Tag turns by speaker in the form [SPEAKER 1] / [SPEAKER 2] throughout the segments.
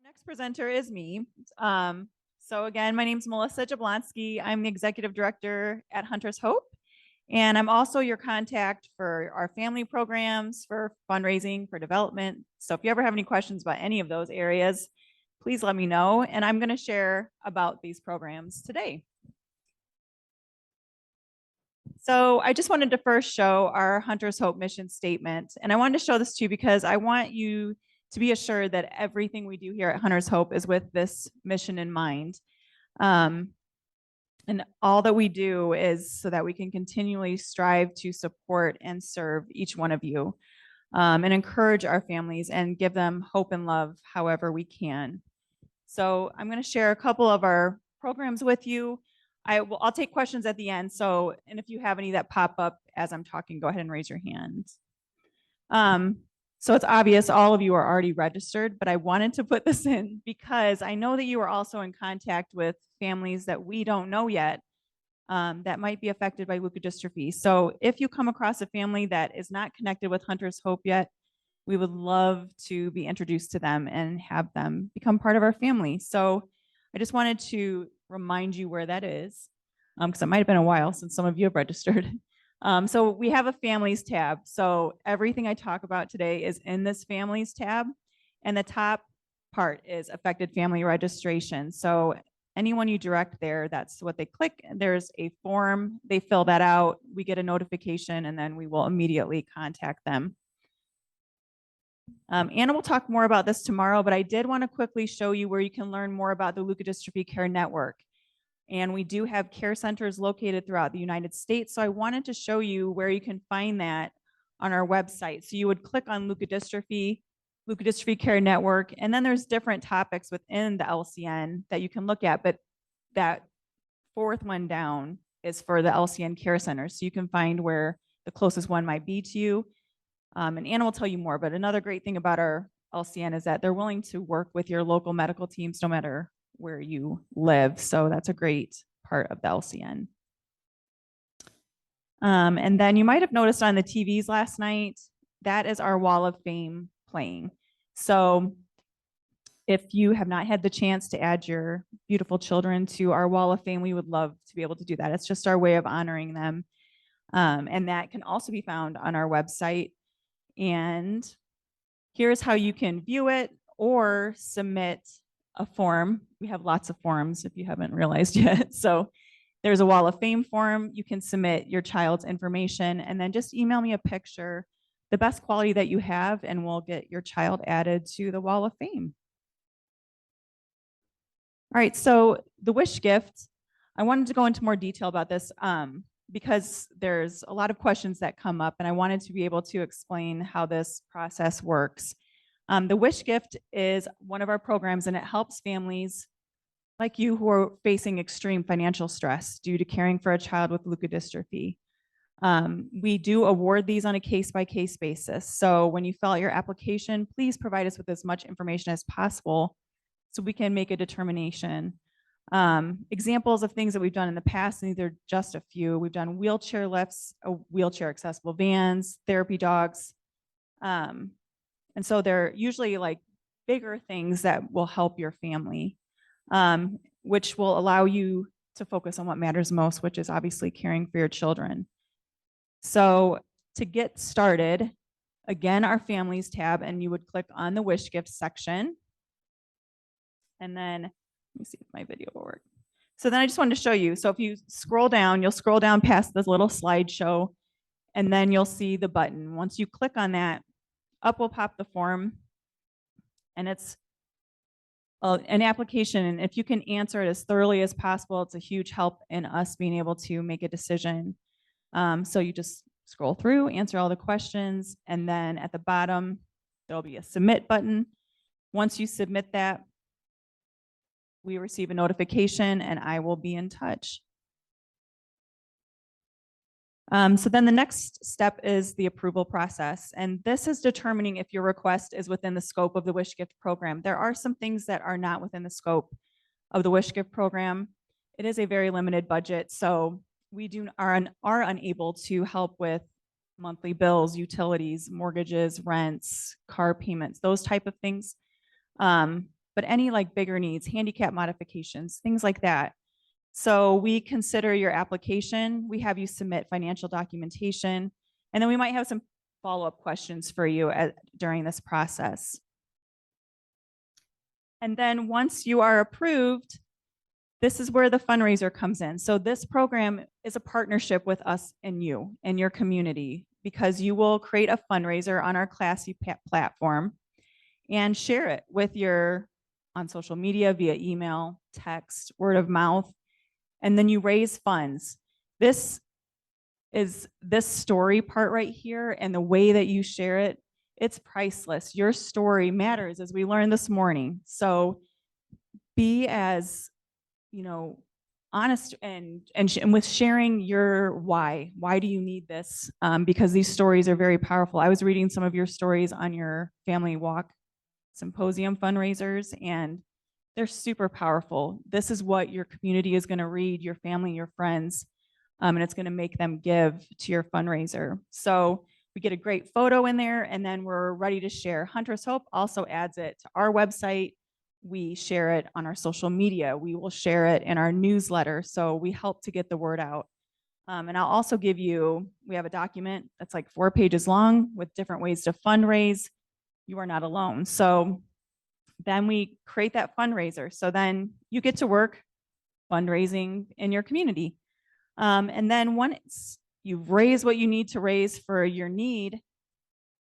[SPEAKER 1] Next presenter is me. So again, my name is Melissa Jablonski. I'm the executive director at Hunter's Hope, and I'm also your contact for our family programs, for fundraising, for development. So if you ever have any questions about any of those areas, please let me know, and I'm going to share about these programs today. So I just wanted to first show our Hunter's Hope mission statement, and I wanted to show this to you because I want you to be assured that everything we do here at Hunter's Hope is with this mission in mind. And all that we do is so that we can continually strive to support and serve each one of you, and encourage our families and give them hope and love however we can. So I'm going to share a couple of our programs with you. I'll take questions at the end. So, and if you have any that pop up as I'm talking, go ahead and raise your hand. So it's obvious all of you are already registered, but I wanted to put this in because I know that you are also in contact with families that we don't know yet that might be affected by leukodystrophy. So if you come across a family that is not connected with Hunter's Hope yet, we would love to be introduced to them and have them become part of our family. So I just wanted to remind you where that is, because it might have been a while since some of you have registered. So we have a families tab. So everything I talk about today is in this families tab, and the top part is affected family registration. So anyone you direct there, that's what they click. There's a form, they fill that out, we get a notification, and then we will immediately contact them. Anna will talk more about this tomorrow, but I did want to quickly show you where you can learn more about the Leukodystrophy Care Network. And we do have care centers located throughout the United States. So I wanted to show you where you can find that on our website. So you would click on Leukodystrophy Care Network, and then there's different topics within the LCN that you can look at, but that fourth one down is for the LCN care centers. So you can find where the closest one might be to you. And Anna will tell you more, but another great thing about our LCN is that they're willing to work with your local medical teams no matter where you live. So that's a great part of the LCN. And then you might have noticed on the TVs last night, that is our Wall of Fame playing. So if you have not had the chance to add your beautiful children to our Wall of Fame, we would love to be able to do that. It's just our way of honoring them. And that can also be found on our website. And here's how you can view it or submit a form. We have lots of forms if you haven't realized yet. So there's a Wall of Fame form. You can submit your child's information and then just email me a picture, the best quality that you have, and we'll get your child added to the Wall of Fame. All right, so the wish gift, I wanted to go into more detail about this because there's a lot of questions that come up, and I wanted to be able to explain how this process works. The wish gift is one of our programs, and it helps families like you who are facing extreme financial stress due to caring for a child with leukodystrophy. We do award these on a case-by-case basis. So when you fill out your application, please provide us with as much information as possible so we can make a determination. Examples of things that we've done in the past, and these are just a few. We've done wheelchair lifts, wheelchair accessible vans, therapy dogs. And so they're usually like bigger things that will help your family, which will allow you to focus on what matters most, which is obviously caring for your children. So to get started, again, our families tab, and you would click on the wish gift section. And then, let me see if my video will work. So then I just wanted to show you. So if you scroll down, you'll scroll down past this little slideshow, and then you'll see the button. Once you click on that, up will pop the form, and it's an application. And if you can answer it as thoroughly as possible, it's a huge help in us being able to make a decision. So you just scroll through, answer all the questions, and then at the bottom, there'll be a submit button. Once you submit that, we receive a notification and I will be in touch. So then the next step is the approval process. And this is determining if your request is within the scope of the Wish Gift program. There are some things that are not within the scope of the Wish Gift program. It is a very limited budget, so we are unable to help with monthly bills, utilities, mortgages, rents, car payments, those type of things. But but any like bigger needs, handicap modifications, things like that. So we consider your application, we have you submit financial documentation, and then we might have some follow-up questions for you during this process. And then once you are approved, this is where the fundraiser comes in. So this program is a partnership with us and you and your community, because you will create a fundraiser on our Classy platform and share it with on social media, via email, text, word of mouth, and then you raise funds. This story part right here, and the way that you share it, it's priceless. Your story matters, as we learned this morning. So be as, honest and with sharing your why. Why do you need this? Because these stories are very powerful. I was reading some of your stories on your family walk symposium fundraisers, and they're super powerful. This is what your community is going to read, your family, your friends, and it's going to make them give to your fundraiser. So we get a great photo in there, and then we're ready to share. Hunter's Hope also adds it to our website. We share it on our social media. We will share it in our newsletter. So we help to get the word out. And I'll also give you, we have a document that's like 4 pages long with different ways to fundraise. You are not alone. So then we create that fundraiser. So then you get to work fundraising in your community. And then once you've raised what you need to raise for your need,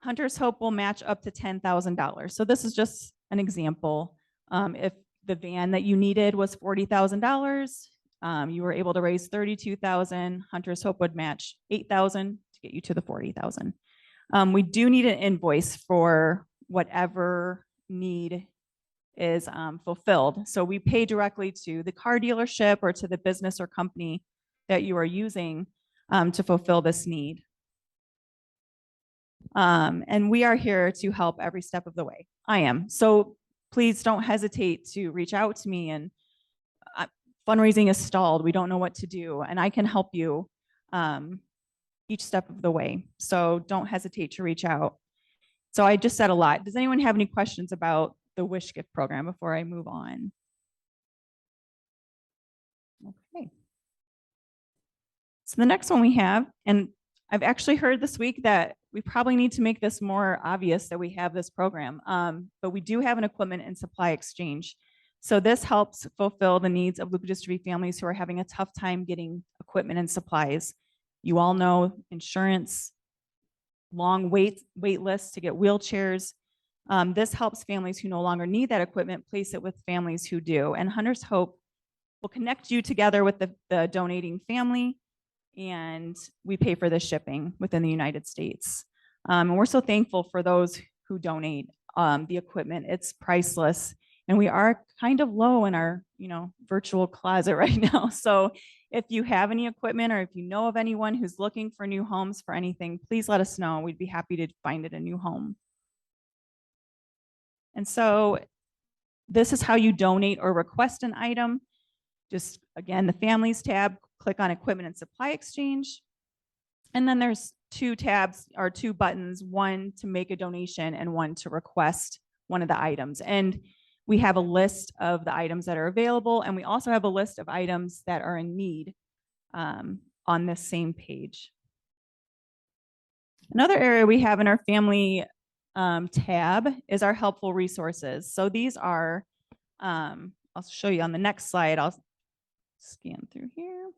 [SPEAKER 1] Hunter's Hope will match up to $10,000. So this is just an example. If the van that you needed was $40,000, you were able to raise $32,000, Hunter's Hope would match $8,000 to get you to the $40,000. We do need an invoice for whatever need is fulfilled. So we pay directly to the car dealership or to the business or company that you are using to fulfill this need. And we are here to help every step of the way. I am. So please don't hesitate to reach out to me. And fundraising is stalled. We don't know what to do. And I can help you each step of the way. So don't hesitate to reach out. So I just said a lot. Does anyone have any questions about the Wish Gift program before I move on? Okay. So the next one we have, and I've actually heard this week that we probably need to make this more obvious that we have this program, but we do have an equipment and supply exchange. So this helps fulfill the needs of leukodystrophy families who are having a tough time getting equipment and supplies. You all know insurance, long wait lists to get wheelchairs. This helps families who no longer need that equipment place it with families who do. And Hunter's Hope will connect you together with the donating family, and we pay for the shipping within the United States. And we're so thankful for those who donate the equipment. It's priceless. And we are kind of low in our, virtual closet right now. So if you have any equipment, or if you know of anyone who's looking for new homes for anything, please let us know. We'd be happy to find it a new home. And so this is how you donate or request an item. Just again, the families tab, click on equipment and supply exchange. And then there's 2 tabs or 2 buttons, one to make a donation and one to request one of the items. And we have a list of the items that are available, and we also have a list of items that are in need on this same page. Another area we have in our family tab is our helpful resources. So these are, I'll show you on the next slide. I'll scan through here.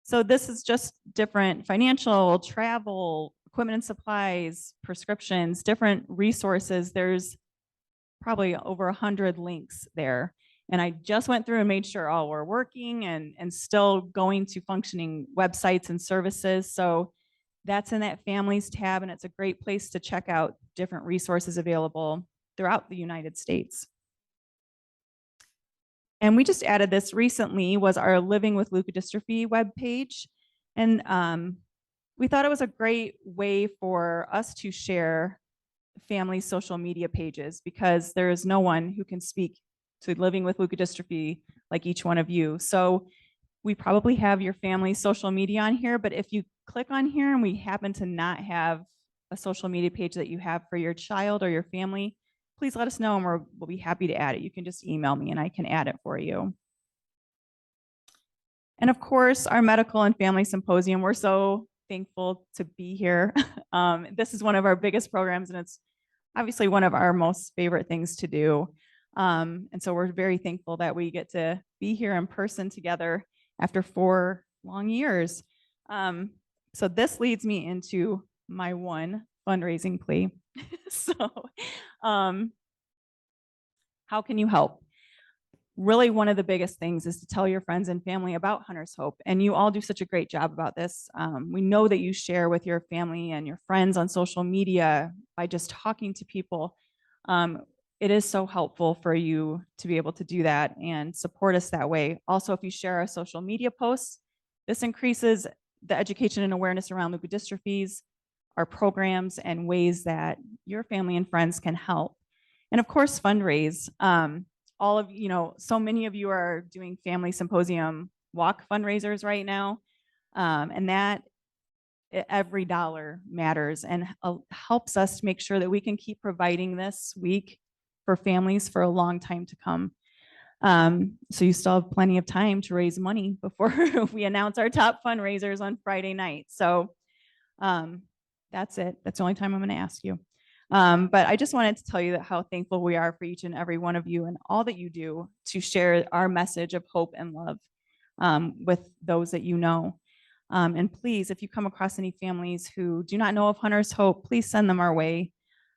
[SPEAKER 1] So this is just different financial, travel, equipment and supplies, prescriptions, different resources. There's probably over 100 links there. And I just went through and made sure all were working and still going to functioning websites and services. So that's in that families tab, and it's a great place to check out different resources available throughout the United States. And we just added this recently, was our Living with Leukodystrophy webpage. And we thought it was a great way for us to share family social media pages, because there is no one who can speak to living with leukodystrophy like each one of you. So we probably have your family's social media on here, but if you click on here and we happen to not have a social media page that you have for your child or your family, please let us know and we'll be happy to add it. You can just email me and I can add it for you. And of course, our medical and family symposium, we're so thankful to be here. This is one of our biggest programs and it's obviously one of our most favorite things to do. And so we're very thankful that we get to be here in person together after 4 long years. So this leads me into my one fundraising plea. So how can you help? Really, one of the biggest things is to tell your friends and family about Hunter's Hope. And you all do such a great job about this. We know that you share with your family and your friends on social media by just talking to people. It is so helpful for you to be able to do that and support us that way. Also, if you share our social media posts, this increases the education and awareness around leukodystrophies, our programs, and ways that your family and friends can help. And of course, fundraise. All of, so many of you are doing family symposium walk fundraisers right now. And that every dollar matters and helps us to make sure that we can keep providing this week for families for a long time to come. So you still have plenty of time to raise money before we announce our top fundraisers on Friday night. So that's it. That's the only time I'm going to ask you. But I just wanted to tell you that how thankful we are for each and every one of you and all that you do to share our message of hope and love with those that you know. And please, if you come across any families who do not know of Hunter's Hope, please send them our way.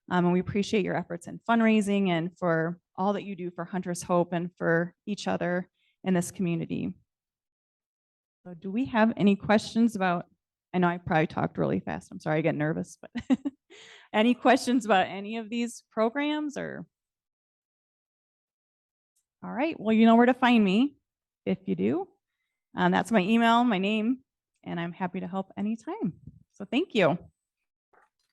[SPEAKER 1] And we appreciate your efforts in fundraising and for all that you do for Hunter's Hope and for each other in this community. So do we have any questions about, I know I probably talked really fast. I'm sorry, I get nervous, but any questions about any of these programs or? All right, well, you know where to find me if you do. That's my email, my name, and I'm happy to help anytime. So thank you.